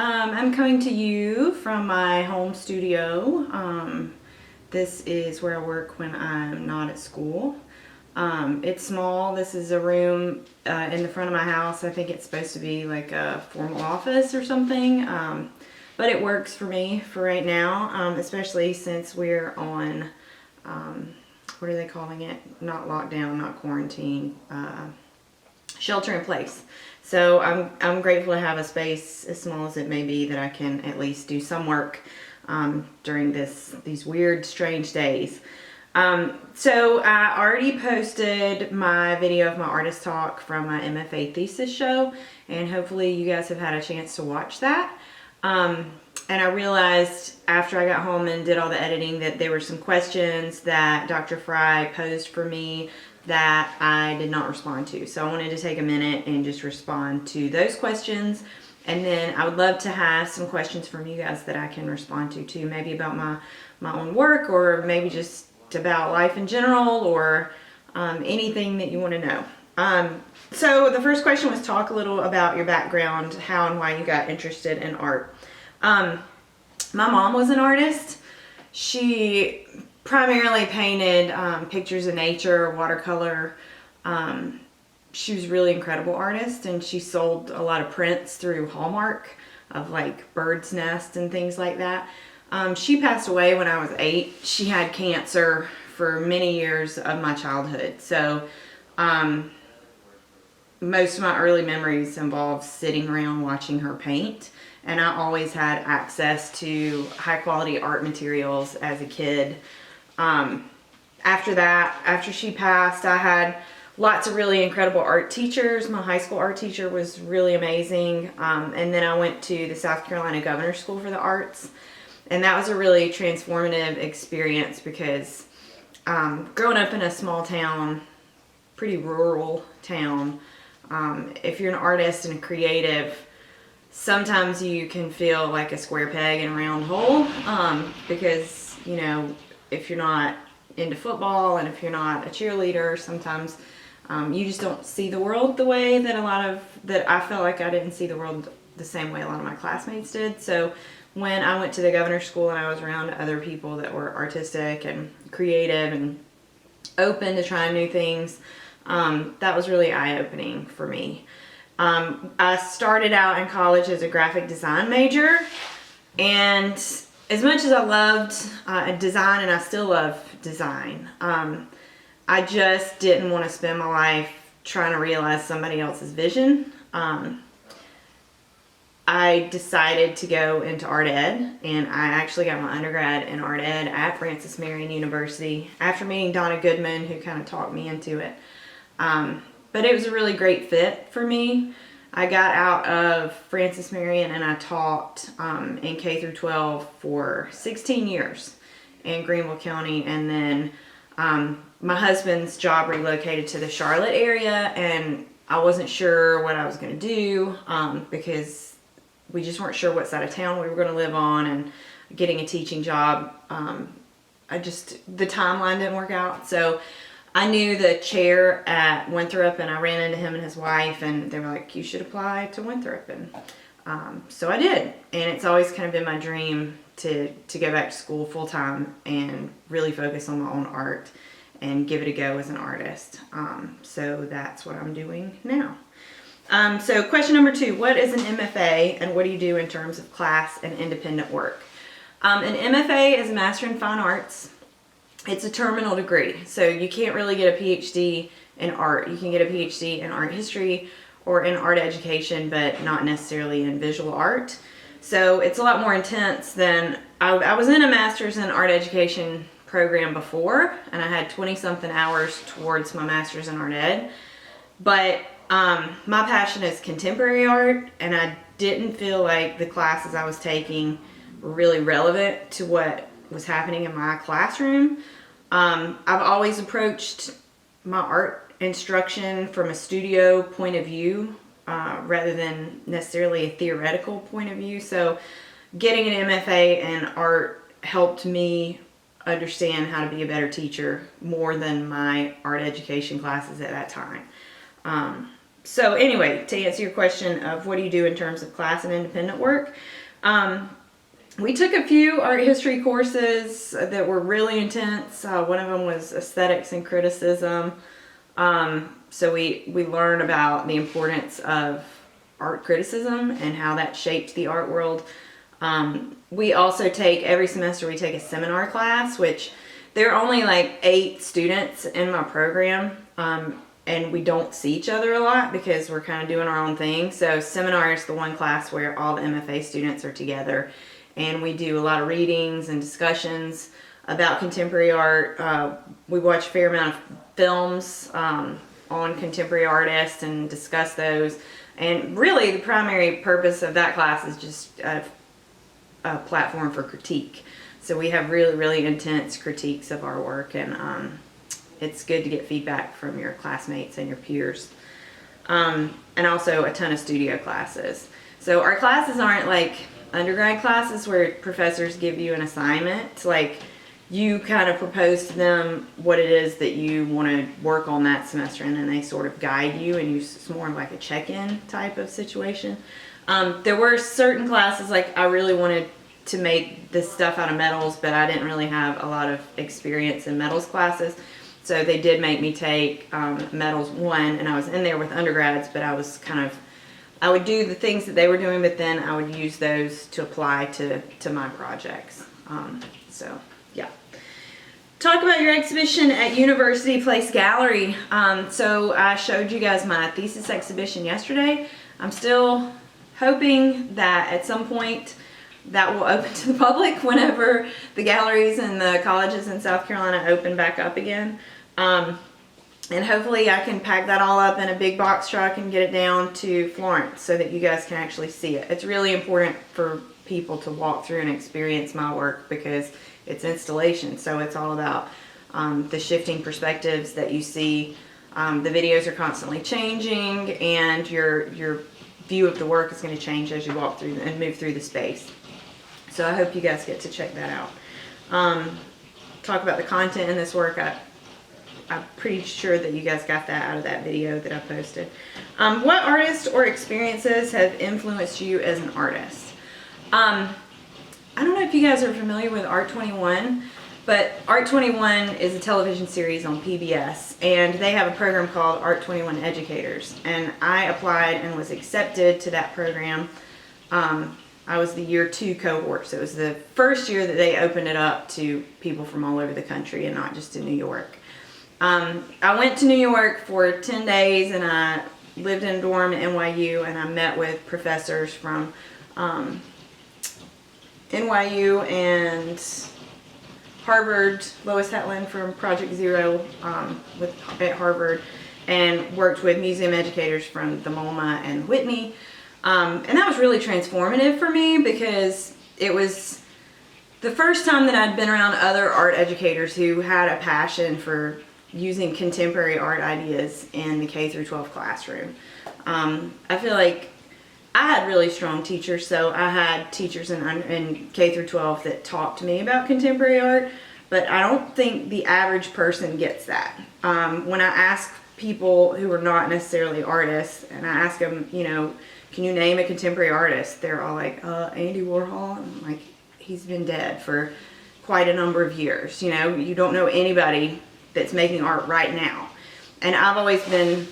I'm coming to you from my home studio. This is where I work when I'm not at school. It's small. This is a room in the front of my house. I think it's supposed to be like a formal office or something, but it works for me for right now, especially since we're on, what are they calling it? Not lockdown, not quarantine, shelter in place. So I'm grateful to have a space, as small as it may be, that I can at least do some work during these weird, strange days. So I already posted my video of my artist talk from my MFA thesis show, and hopefully you guys have had a chance to watch that. And I realized after I got home and did all the editing that there were some questions that Dr. Frye posed for me that I did not respond to. So I wanted to take a minute and just respond to those questions. And then I would love to have some questions from you guys that I can respond to too, maybe about my own work, or maybe just about life in general, or anything that you want to know. So the first question was, talk a little about your background, how and why you got interested in art. My mom was an artist. She primarily painted pictures of nature, watercolor. She was a really incredible artist, and she sold a lot of prints through Hallmark of like birds' nests and things like that. She passed away when I was 8. She had cancer for many years of my childhood. So most of my early memories involve sitting around watching her paint. And I always had access to high quality art materials as a kid. After that, after she passed, I had lots of really incredible art teachers. My high school art teacher was really amazing. And then I went to the South Carolina Governor's School for the Arts. And that was a really transformative experience because growing up in a small town, pretty rural town, if you're an artist and a creative, sometimes you can feel like a square peg in a round hole, because, you know, if you're not into football and if you're not a cheerleader, sometimes you just don't see the world the way that I felt like I didn't see the world the same way a lot of my classmates did. So when I went to the governor's school and I was around other people that were artistic and creative and open to trying new things, that was really eye-opening for me. I started out in college as a graphic design major, and as much as I loved design, and I still love design, I just didn't want to spend my life trying to realize somebody else's vision. I decided to go into art ed, and I actually got my undergrad in art ed at Marion University after meeting Donna Goodman, who kind of talked me into it. But it was a really great fit for me. I got out of Marion and I taught in K through 12 for 16 years in Greenville County, and then my husband's job relocated to the Charlotte area, and I wasn't sure what I was going to do because we just weren't sure what side of town we were going to live on, and getting a teaching job, the timeline didn't work out. So I knew the chair at Winthrop, and I ran into him and his wife, and they were like, you should apply to Winthrop. And so I did. And it's always kind of been my dream to go back to school full time and really focus on my own art and give it a go as an artist. So that's what I'm doing now. So question number 2, what is an MFA and what do you do in terms of class and independent work? An MFA is a Master in Fine Arts. It's a terminal degree, so you can't really get a PhD in art. You can get a PhD in art history or in art education, but not necessarily in visual art. So it's a lot more intense than, I was in a master's in art education program before, and I had 20-something hours towards my master's in art ed. But my passion is contemporary art, and I didn't feel like the classes I was taking were really relevant to what was happening in my classroom. I've always approached my art instruction from a studio point of view rather than necessarily a theoretical point of view. So getting an MFA in art helped me understand how to be a better teacher more than my art education classes at that time. So anyway, to answer your question of what do you do in terms of class and independent work, we took a few art history courses that were really intense. One of them was aesthetics and criticism. So we learned about the importance of art criticism and how that shaped the art world. We also every semester we take a seminar class, which there are only like 8 students in my program. And we don't see each other a lot because we're kind of doing our own thing. So seminar is the one class where all the MFA students are together, and we do a lot of readings and discussions about contemporary art. We watch a fair amount of films on contemporary artists and discuss those. And really the primary purpose of that class is just a platform for critique. So we have really, really intense critiques of our work, and it's good to get feedback from your classmates and your peers. And also a ton of studio classes. So our classes aren't like undergrad classes where professors give you an assignment. Like, you kind of propose to them what it is that you want to work on that semester, and then they sort of guide you, and it's more like a check-in type of situation. There were certain classes, like I really wanted to make this stuff out of metals, but I didn't really have a lot of experience in metals classes. So they did make me take Metals 1, and I was in there with undergrads, but I would do the things that they were doing, but then I would use those to apply to my projects. So, yeah. Talk about your exhibition at University Place Gallery. So I showed you guys my thesis exhibition yesterday. I'm still hoping that at some point that will open to the public whenever the galleries and the colleges in South Carolina open back up again. And hopefully I can pack that all up in a big box truck and get it down to Florence so that you guys can actually see it. It's really important for people to walk through and experience my work because it's installation. So it's all about the shifting perspectives that you see. The videos are constantly changing, and your view of the work is going to change as you walk through and move through the space. So I hope you guys get to check that out. Talk about the content in this work. I'm pretty sure that you guys got that out of that video that I posted. What artists or experiences have influenced you as an artist? I don't know if you guys are familiar with Art 21, but Art 21 is a television series on PBS, and they have a program called Art 21 Educators, and I applied and was accepted to that program. I was the year 2 cohort, so it was the first year that they opened it up to people from all over the country and not just in New York. I went to New York for 10 days, and I lived in a dorm at NYU, and I met with professors from NYU and Harvard, Lois Hetland from Project Zero at Harvard, and worked with museum educators from the MoMA and Whitney. And that was really transformative for me because it was the first time that I'd been around other art educators who had a passion for using contemporary art ideas in the K through 12 classroom. I feel like I had really strong teachers, so I had teachers in K through 12 that talked to me about contemporary art, but I don't think the average person gets that. When I ask people who are not necessarily artists, and I ask them, can you name a contemporary artist? They're all like, Andy Warhol. I'm like, he's been dead for quite a number of years. You don't know anybody that's making art right now. And I've always been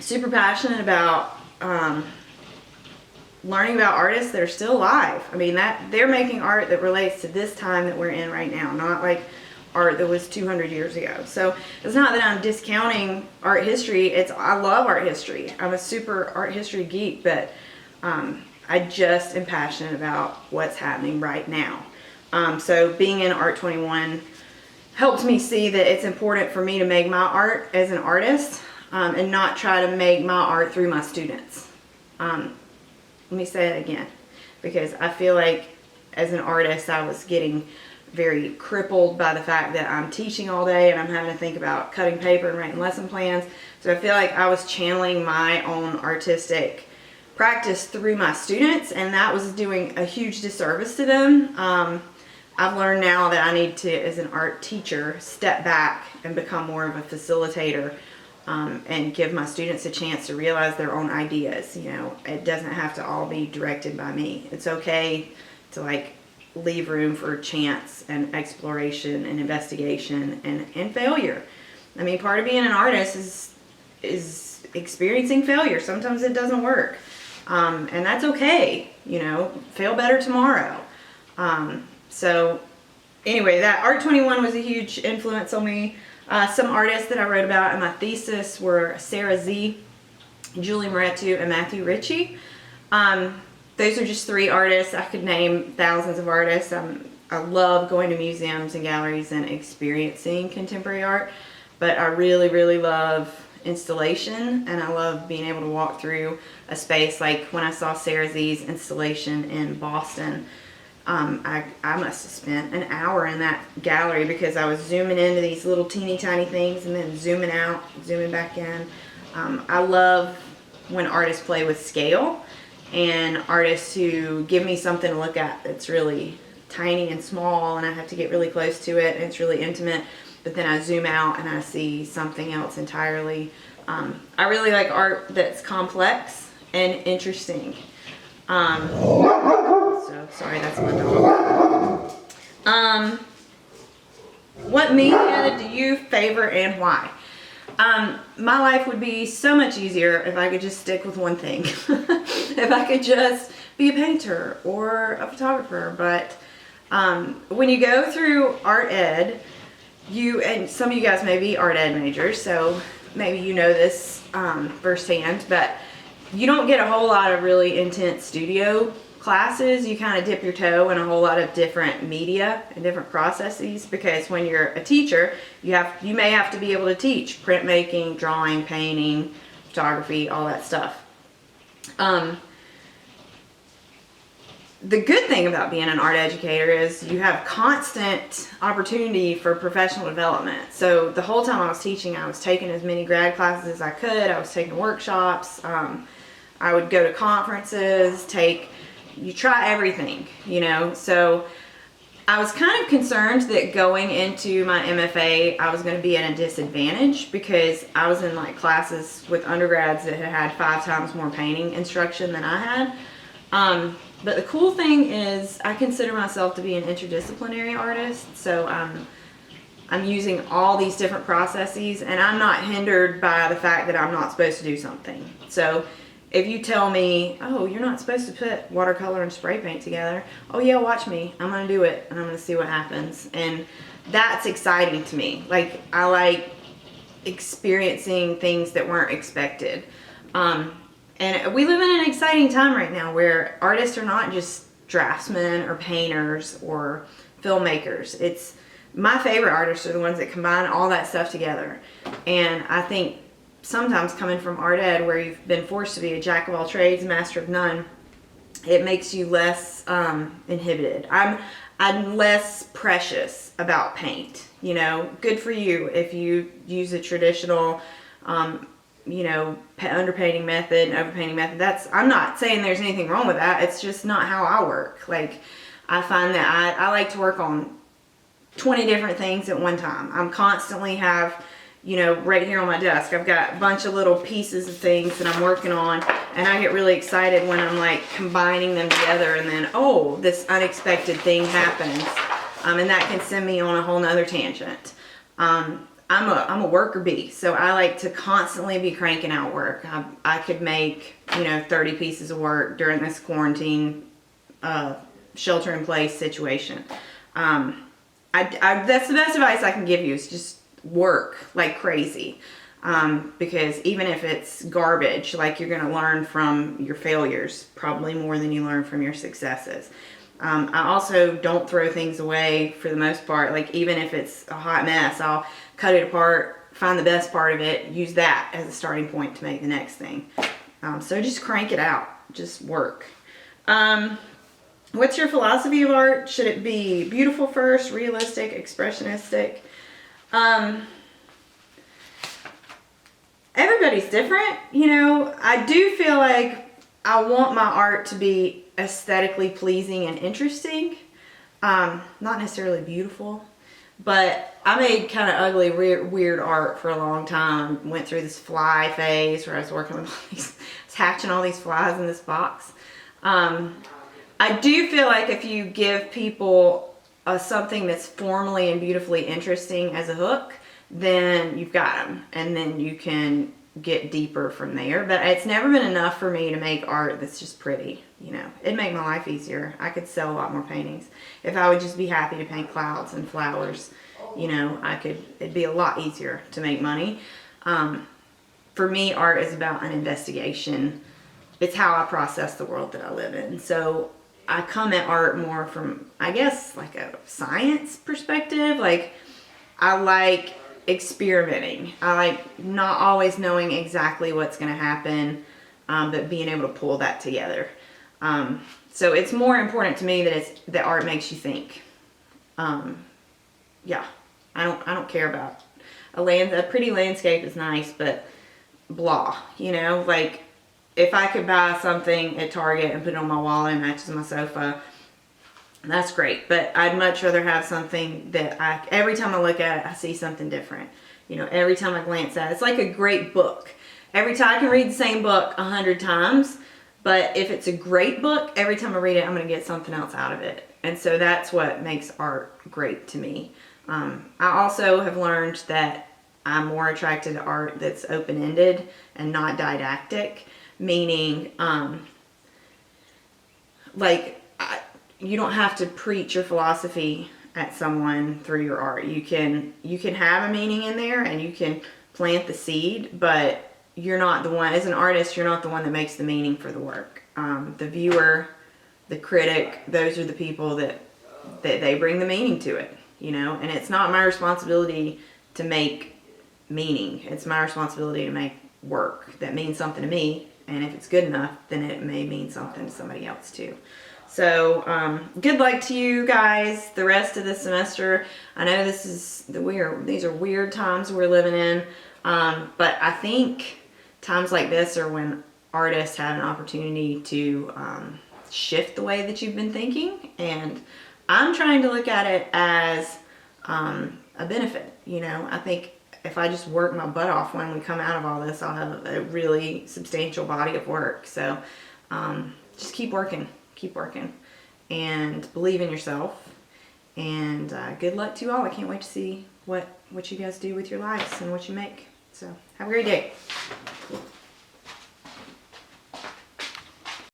super passionate about learning about artists that are still alive. I mean, that they're making art that relates to this time that we're in right now, not like art that was 200 years ago. So it's not that I'm discounting art history. I love art history. I'm a super art history geek, but I just am passionate about what's happening right now. So being in Art 21 helped me see that it's important for me to make my art as an artist and not try to make my art through my students. Let me say it again, because I feel like as an artist I was getting very crippled by the fact that I'm teaching all day and I'm having to think about cutting paper and writing lesson plans. So I feel like I was channeling my own artistic practice through my students, and that was doing a huge disservice to them. I've learned now that I need to, as an art teacher, step back and become more of a facilitator and give my students a chance to realize their own ideas. You know, it doesn't have to all be directed by me. It's okay to like leave room for chance and exploration and investigation and failure. I mean, part of being an artist is experiencing failure. Sometimes it doesn't work. And that's okay, you know, fail better tomorrow. So anyway, that Art 21 was a huge influence on me. Some artists that I wrote about in my thesis were Sarah Z, Julie Moretu, and Matthew Ritchie. Those are just 3 artists. I could name thousands of artists. I love going to museums and galleries and experiencing contemporary art, but I really, really love installation, and I love being able to walk through a space. Like when I saw Sarah Z's installation in Boston, I must have spent an hour in that gallery because I was zooming into these little teeny tiny things and then zooming out, zooming back in. I love when artists play with scale, and artists who give me something to look at that's really tiny and small and I have to get really close to it and it's really intimate, but then I zoom out and I see something else entirely. I really like art that's complex and interesting. So sorry, that's my dog. What media do you favor and why? My life would be so much easier if I could just stick with one thing. If I could just be a painter or a photographer. But when you go through art ed, and some of you guys may be art ed majors, so maybe you know this firsthand, but you don't get a whole lot of really intense studio classes. You kind of dip your toe in a whole lot of different media and different processes, because when you're a teacher, you may have to be able to teach printmaking, drawing, painting, photography, all that stuff. The good thing about being an art educator is you have constant opportunity for professional development. So the whole time I was teaching, I was taking as many grad classes as I could. I was taking workshops. I would go to conferences, you try everything, you know. So I was kind of concerned that going into my MFA, I was going to be at a disadvantage because I was in like classes with undergrads that had 5 times more painting instruction than I had. But the cool thing is I consider myself to be an interdisciplinary artist. So I'm using all these different processes, and I'm not hindered by the fact that I'm not supposed to do something. So if you tell me, oh, you're not supposed to put watercolor and spray paint together, oh yeah, watch me, I'm gonna do it and I'm gonna see what happens. And that's exciting to me. Like, I like experiencing things that weren't expected. And we live in an exciting time right now where artists are not just draftsmen or painters or filmmakers. It's my favorite artists are the ones that combine all that stuff together. And I think sometimes coming from art ed, where you've been forced to be a jack of all trades, master of none, it makes you less inhibited. I'm less precious about paint. You know, good for you if you use a traditional you know, underpainting method and overpainting method. I'm not saying there's anything wrong with that. It's just not how I work. Like, I find that I like to work on 20 different things at one time. I'm constantly have, you know, right here on my desk, I've got a bunch of little pieces of things that I'm working on, and I get really excited when I'm like combining them together, and then, oh, this unexpected thing happens, and that can send me on a whole nother tangent. I'm a worker bee, so I like to constantly be cranking out work. I could make, you know, 30 pieces of work during this quarantine, shelter in place situation. That's the best advice I can give you, is just work like crazy. Because even if it's garbage, like, you're going to learn from your failures probably more than you learn from your successes. I also don't throw things away for the most part. Like, even if it's a hot mess, I'll cut it apart, find the best part of it, use that as a starting point to make the next thing. So just crank it out, just work. What's your philosophy of art? Should it be beautiful first, realistic, expressionistic? Everybody's different. You know, I do feel like I want my art to be aesthetically pleasing and interesting. Not necessarily beautiful. But I made kind of ugly, weird art for a long time. Went through this fly phase where I was working with all these, hatching all these flies in this box. I do feel like if you give people something that's formally and beautifully interesting as a hook, then you've got them, and then you can get deeper from there. But it's never been enough for me to make art that's just pretty. You know, it'd make my life easier. I could sell a lot more paintings if I would just be happy to paint clouds and flowers. You know, it'd be a lot easier to make money. For me, art is about an investigation. It's how I process the world that I live in. So I come at art more from, I guess, like a science perspective. Like, I like experimenting. I like not always knowing exactly what's going to happen, but being able to pull that together. So it's more important to me that art makes you think. Yeah, I don't care about a pretty landscape is nice, but blah, you know, like if I could buy something at Target and put it on my wall and it matches my sofa, that's great. But I'd much rather have something that every time I look at it, I see something different. You know, every time I glance at it, it's like a great book. Every time I can read the same book 100 times, but if it's a great book, every time I read it, I'm going to get something else out of it. And so that's what makes art great to me. I also have learned that I'm more attracted to art that's open-ended and not didactic, meaning you don't have to preach your philosophy at someone through your art. You can have a meaning in there and you can plant the seed, but you're not the one, as an artist, you're not the one that makes the meaning for the work. The viewer, the critic, those are the people that they bring the meaning to it, you know, and it's not my responsibility to make meaning. It's my responsibility to make work that means something to me, and if it's good enough, then it may mean something to somebody else too. So good luck to you guys the rest of the semester. I know these are weird times we're living in, but I think times like this are when artists have an opportunity to shift the way that you've been thinking, and I'm trying to look at it as a benefit. You know, I think if I just work my butt off when we come out of all this, I'll have a really substantial body of work. So just keep working, and believe in yourself. And good luck to you all. I can't wait to see what you guys do with your lives and what you make. So have a great day.